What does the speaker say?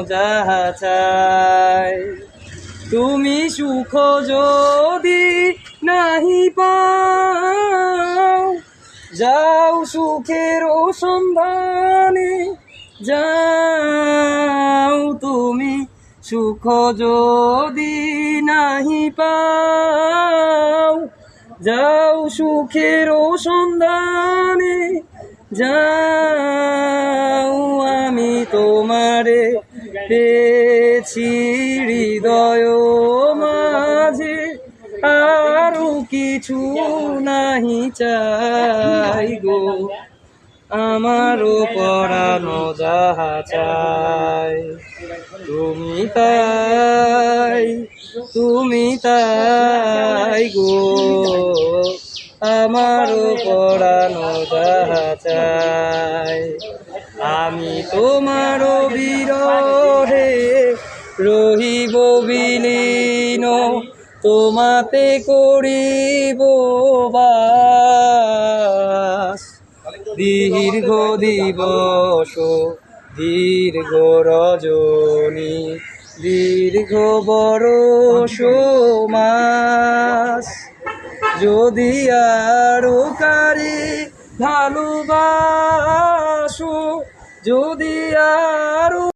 যাহা চাই তুমি সুখ যদি নাহি পাও যাও সুখের সন্ধানে যাও তুমি সুখ যদি নাহি পাও যাও সুখের সন্ধানে যাও আমি তোমারে পেয়েছি হৃদয় মাঝে আরো কিছু নাহি চাই গো আমারও পরানো যাহা চাই তুমি তাই গো আমারও পরানো যাহা চাই আমি তোমার বিরহে রহিব বিলীন তোমাতে করিব বাস দীর্ঘ দিবস দীর্ঘ রজনী দীর্ঘ বরষ মাস যদি আরো কারি ভালোবাসো যদি আরো